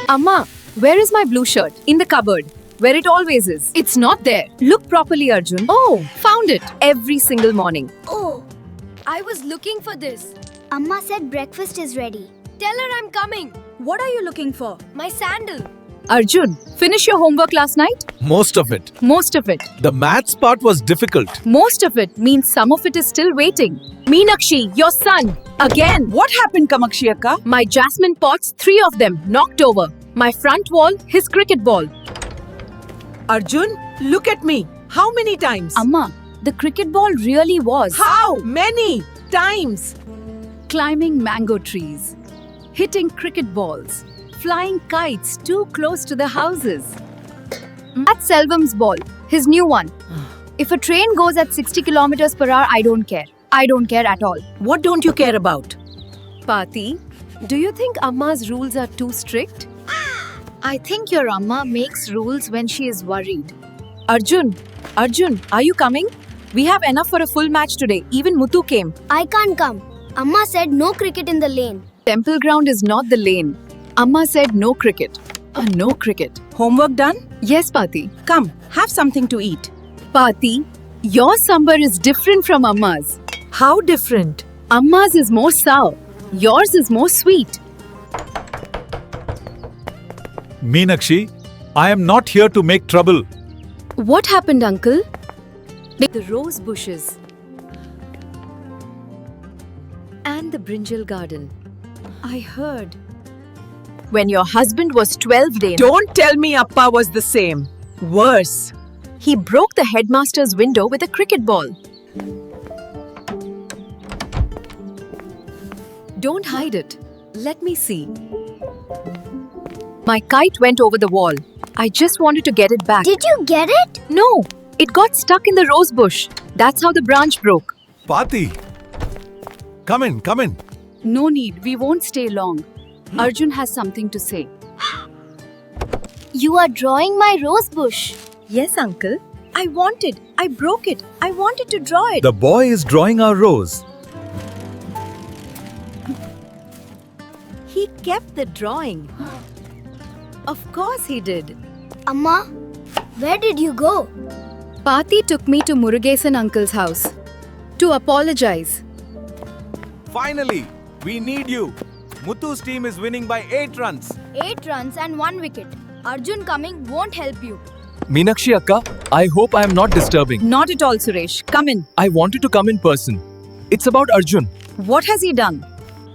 Amma, where is my blue shirt? In the cupboard. Where it always is. It's not there. Look properly, Arjun. Oh, found it. Every single morning. Oh, I was looking for this. Amma said breakfast is ready. Tell her I'm coming. What are you looking for? My sandal. Arjun, finish your homework last night? Most of it. Most of it. The maths part was difficult. Most of it means some of it is still waiting. Meenakshi, your son. Again. What happened, Kamakshi Akka? My jasmine pots, 3 of them, knocked over. My front wall, his cricket ball. Arjun, look at me. How many times? Amma, the cricket ball really was. How many times? Climbing mango trees, hitting cricket balls, flying kites too close to the houses. That's Selvam's ball, his new one. If a train goes at 60 kilometers per hour, I don't care. I don't care at all. What don't you care about? Pati, do you think Amma's rules are too strict? I think your Amma makes rules when she is worried. Arjun, are you coming? We have enough for a full match today. Even Muthu came. I can't come. Amma said no cricket in the lane. Temple ground is not the lane. Amma said no cricket. No cricket. Homework done? Yes, Pati. Come, have something to eat. Pati, your sambar is different from Amma's. How different? Amma's is more sour. Yours is more sweet. Meenakshi, I am not here to make trouble. What happened, uncle? The rose bushes. And the brinjal garden. I heard. When your husband was 12 days, Don't tell me Appa was the same. Worse. he broke the headmaster's window with a cricket ball. Don't hide it. Let me see. My kite went over the wall. I just wanted to get it back. Did you get it? No, it got stuck in the rose bush. That's how the branch broke. Pati, come in. No need, we won't stay long. Arjun has something to say. You are drawing my rose bush. Yes, uncle. I broke it. I wanted to draw it. The boy is drawing our rose. He kept the drawing. Of course he did. Amma, where did you go? Pati took me to Murugesan uncle's house to apologize. Finally, we need you. Muthu's team is winning by 8 runs. 8 runs and 1 wicket. Arjun coming won't help you. Meenakshi Akka, I hope I am not disturbing. Not at all, Suresh. Come in. I wanted to come in person. It's about Arjun. What has he done?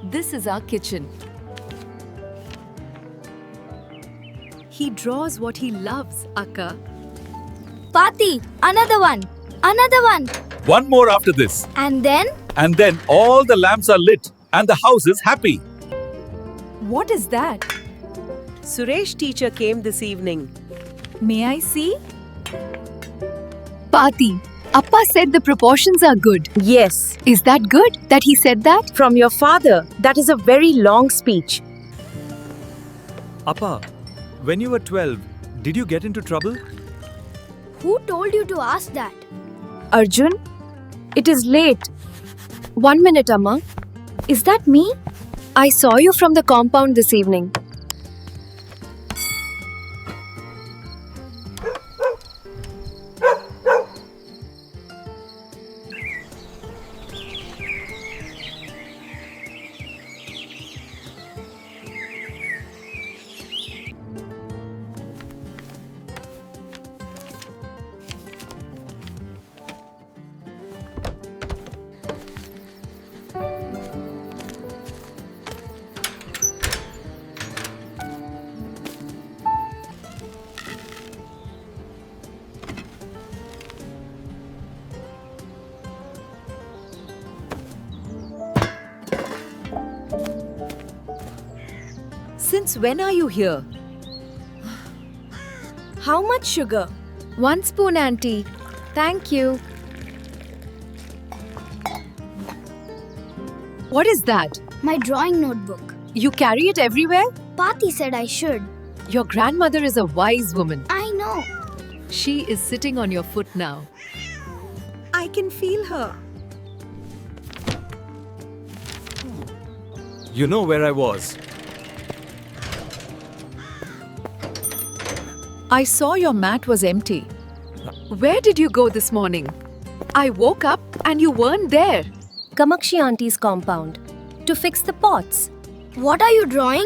This is our kitchen. He draws what he loves, Akka. Pati, another one. Another one. One more after this. And then? And then all the lamps are lit and the house is happy. What is that? Suresh teacher came this evening. May I see? Pati, Appa said the proportions are good. Yes, Is that good that he said that? from your father. That is a very long speech. Appa, when you were 12, did you get into trouble? Who told you to ask that? Arjun, it is late. 1 minute, Amma. Is that me? I saw you from the compound this evening. Since when are you here? How much sugar? 1 spoon, Auntie. Thank you. What is that? My drawing notebook. You carry it everywhere? Pati said I should. Your grandmother is a wise woman. I know. She is sitting on your foot now. I can feel her. You know where I was. I saw your mat was empty. Where did you go this morning? I woke up and you weren't there. Kamakshi auntie's compound. To fix the pots. What are you drawing?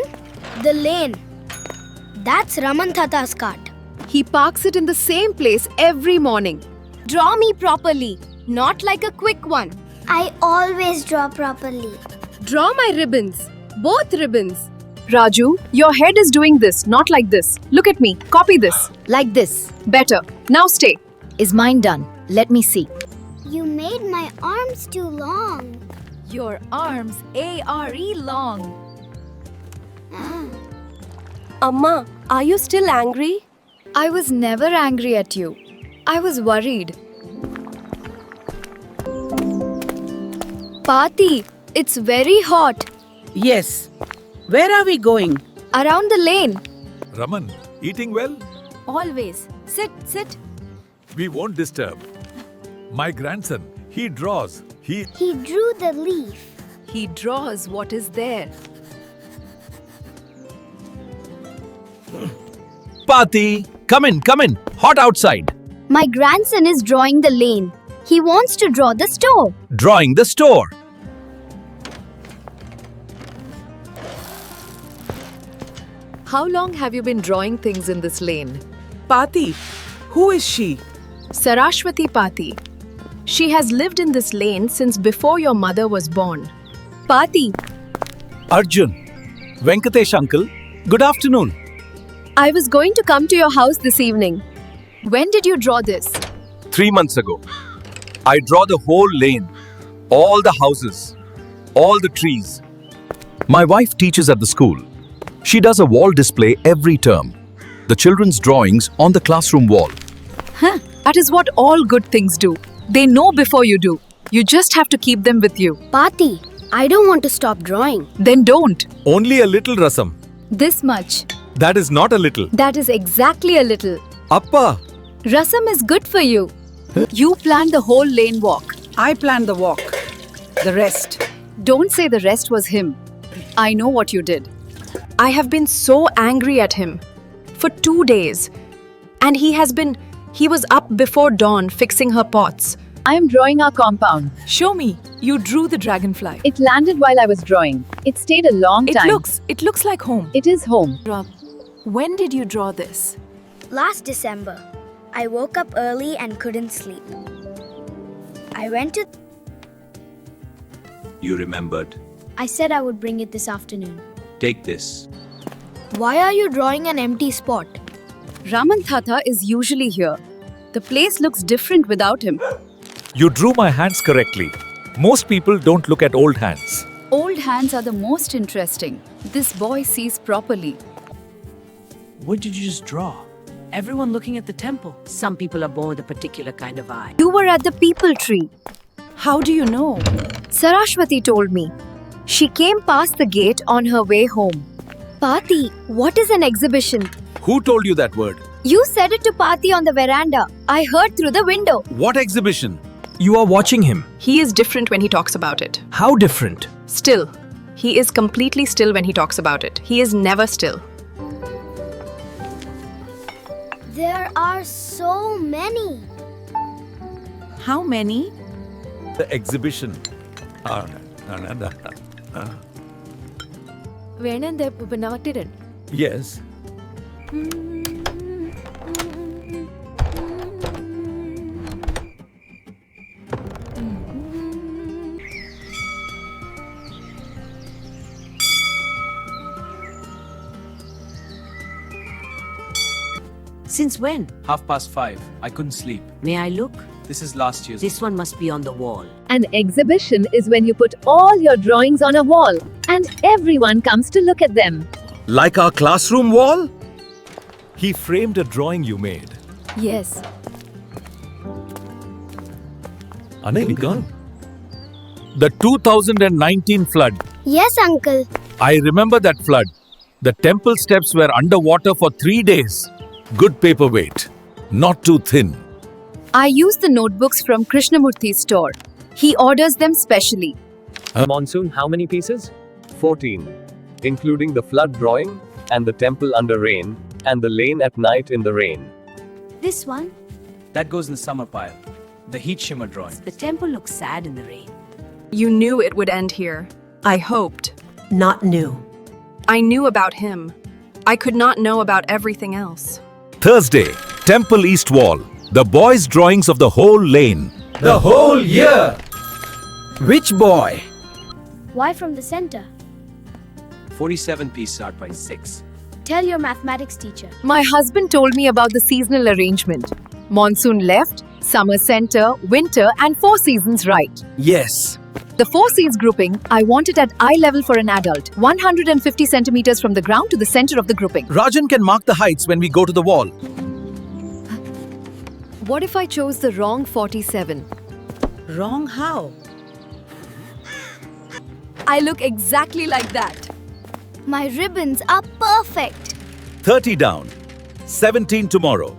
The lane. That's Raman Tata's cart. He parks it in the same place every morning. Draw me properly, not like a quick one. I always draw properly. Draw my ribbons. Both ribbons. Raju, your head is doing this, not like this. Look at me. Copy this. Like this. Better. Now stay. Is mine done? Let me see. You made my arms too long. Your arms A-R-E long. Amma, are you still angry? I was never angry at you. I was worried. Pati, it's very hot. Yes. Where are we going? Around the lane. Raman, eating well? Always. Sit, sit. We won't disturb. My grandson, he draws. He drew the leaf. He draws what is there. Pati, come in, come in. Hot outside. My grandson is drawing the lane. He wants to draw the store. Drawing the store. How long have you been drawing things in this lane? Pati, who is she? Saraswati Pati. She has lived in this lane since before your mother was born. Pati, Arjun. Venkatesh uncle. Good afternoon. I was going to come to your house this evening. When did you draw this? 3 months ago. I draw the whole lane. All the houses. All the trees. My wife teaches at the school. She does a wall display every term. The children's drawings on the classroom wall. That is what all good things do. They know before you do. You just have to keep them with you. Pati, I don't want to stop drawing. Then don't. Only a little, Rasam. This much. That is not a little. That is exactly a little. Appa, Rasam is good for you. You planned the whole lane walk. I planned the walk. The rest. Don't say the rest was him. I know what you did. I have been so angry at him for 2 days. And he was up before dawn fixing her pots. I am drawing our compound. Show me. You drew the dragonfly. It landed while I was drawing. It stayed a long time. It looks like home. It is home. When did you draw this? Last December, I woke up early and couldn't sleep. I went to... You remembered. I said I would bring it this afternoon. Take this. Why are you drawing an empty spot? Raman Tata is usually here. The place looks different without him. you drew my hands correctly. Most people don't look at old hands. Old hands are the most interesting. This boy sees properly. What did you just draw? Everyone looking at the temple. Some people are born with a particular kind of eye. You were at the people tree. How do you know? Saraswati told me. She came past the gate on her way home. Pati, what is an exhibition? Who told you that word? You said it to Pati on the veranda. I heard through the window. What exhibition? You are watching him. He is different when he talks about it. How different? Still. He is completely still when he talks about it. He is never still. There are so many. How many? The exhibition. Yes. Since when? 5:30. I couldn't sleep. May I look? This is last year's. This one must be on the wall. An exhibition is when you put all your drawings on a wall and everyone comes to look at them. Like our classroom wall? He framed a drawing you made. Yes. Anil, gone. The 2019 flood. Yes, uncle. I remember that flood. The temple steps were underwater for 3 days. Good paperweight. Not too thin. I use the notebooks from Krishnamurthi's store. He orders them specially. Monsoon, how many pieces? 14. Including the flood drawing, and the temple under rain, And the lane at night in the rain. This one? That goes in the summer pile. The heat shimmer drawing. The temple looks sad in the rain. You knew it would end here. I hoped. Not new. I knew about him. I could not know about everything else. Thursday, Temple East Wall. The boys' drawings of the whole lane. The whole year! Which boy? Why from the center? 47 pieces out by 6. Tell your mathematics teacher. My husband told me about the seasonal arrangement. Monsoon left, summer center, winter, and 4 seasons right. Yes. The 4 seeds grouping, I want it at eye level for an adult, 150 centimeters from the ground to the center of the grouping. Rajan can mark the heights when we go to the wall. What if I chose the wrong 47? Wrong how? I look exactly like that. My ribbons are perfect. 30 down. 17 tomorrow.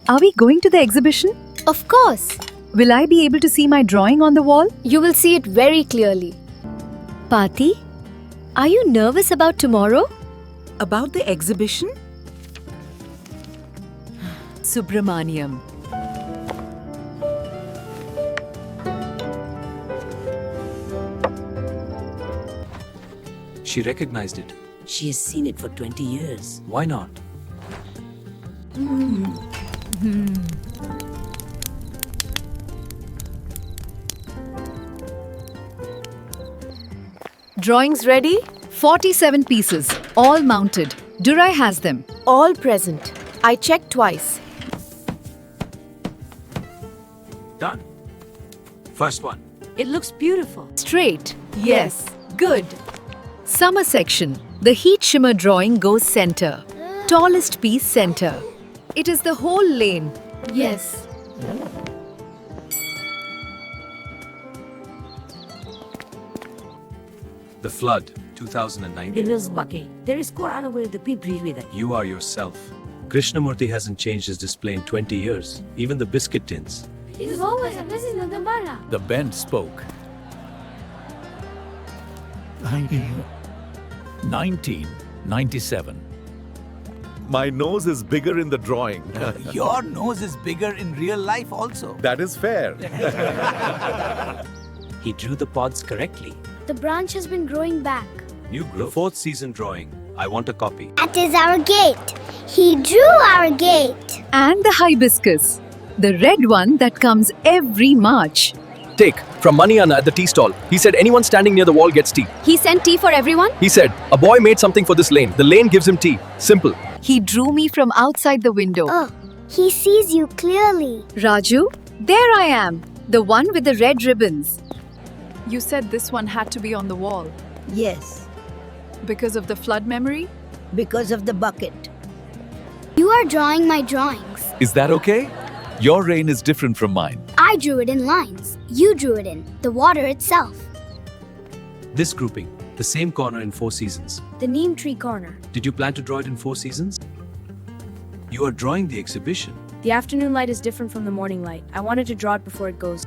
Are we going to the exhibition? Of course. Will I be able to see my drawing on the wall? You will see it very clearly. Pati, are you nervous about tomorrow? About the exhibition? Subramaniam. She recognized it. She has seen it for 20 years. Why not? Drawings ready? 47 pieces, all mounted. Durai has them. All present. I checked twice. Done. First one. It looks beautiful. Straight. Yes. Good. Summer section. The heat shimmer drawing goes center. Tallest piece center. It is the whole lane. Yes. The flood, There 2019. is Baki. There is Quran where the people read it. You are yourself. Krishnamurti hasn't changed his display in 20 years. Even the biscuit tins. It is always a blessing of the Mara. The bend spoke. 1997. My nose is bigger in the drawing. Your nose is bigger in real life also. That is fair. He drew the pods correctly. The branch has been growing back. New growth. 4th season drawing. I want a copy. That is our gate. He drew our gate. And the hibiscus. The red one that comes every March. Take, from Maniana at the tea stall. He said anyone standing near the wall gets tea. He sent tea for everyone? He said, a boy made something for this lane. The lane gives him tea. Simple. He drew me from outside the window. Oh, he sees you clearly. Raju, there I am. The one with the red ribbons. You said this one had to be on the wall. Yes, Because of the flood memory? because of the bucket. You are drawing my drawings. Is that okay? Your rain is different from mine. I drew it in lines. You drew it in the water itself. This grouping, the same corner in 4 seasons. The neem tree corner. Did you plan to draw it in 4 seasons? You are drawing the exhibition. The afternoon light is different from the morning light. I wanted to draw it before it goes.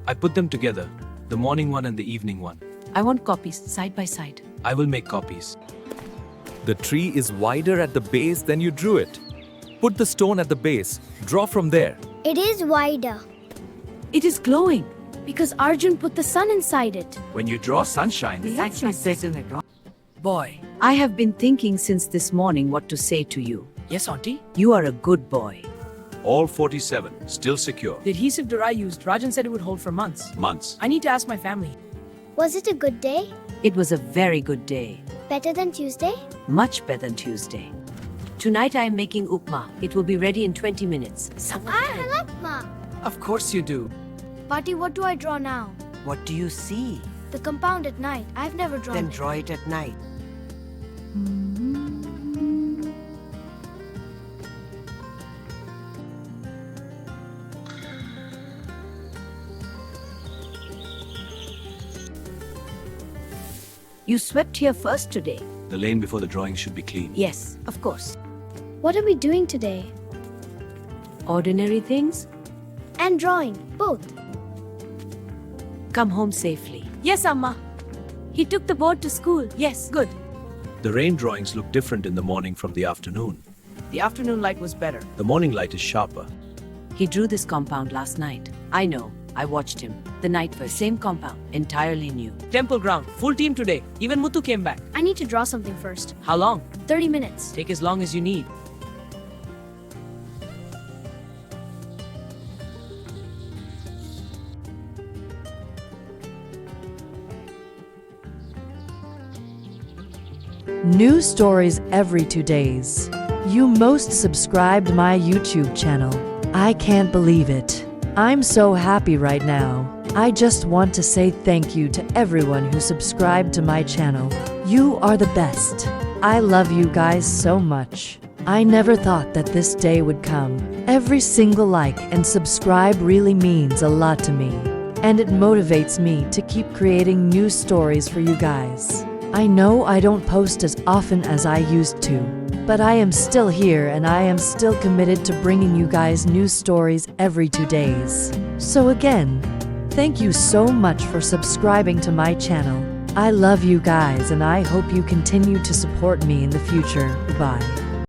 I put them together, the morning one and the evening one. I want copies side by side. I will make copies. The tree is wider at the base than you drew it. Put the stone at the base. Draw from there. It is wider It is glowing. because Arjun put the sun inside it. When you draw sunshine, It actually says in it. Boy, I have been thinking since this morning what to say to you. yes, auntie. You are a good boy. All 47, still secure. The adhesive Durai used, Rajan said it would hold for months. Months. I need to ask my family. Was it a good day? It was a very good day. Better than Tuesday? Much better than Tuesday. Tonight I am making upma. It will be ready in 20 minutes. I love Ma. Of course you do. Party, what do I draw now? What do you see? The compound at night. I've never drawn Then it. draw it at night. You swept here first today. The lane before the drawing should be clean. Yes, of course. What are we doing today? Ordinary things. And drawing, both. Come home safely. Yes, Amma. He took the board to school. Yes, good. The rain drawings look different in the morning from the afternoon. The afternoon light was better. The morning light is sharper. He drew this compound last night. I know. I watched him. The night first. Same compound. Entirely new. Temple ground. Full team today. Even Muthu came back. I need to draw something first. How long? 30 minutes. Take as long as you need. New stories every 2 days. You most subscribed my YouTube channel. I can't believe it. I'm so happy right now. I just want to say thank you to everyone who subscribed to my channel. You are the best. I love you guys so much. I never thought that this day would come. Every single like and subscribe really means a lot to me. And it motivates me to keep creating new stories for you guys. I know I don't post as often as I used to, but I am still here and I am still committed to bringing you guys new stories every 2 days. So again, thank you so much for subscribing to my channel. I love you guys and I hope you continue to support me in the future. Bye.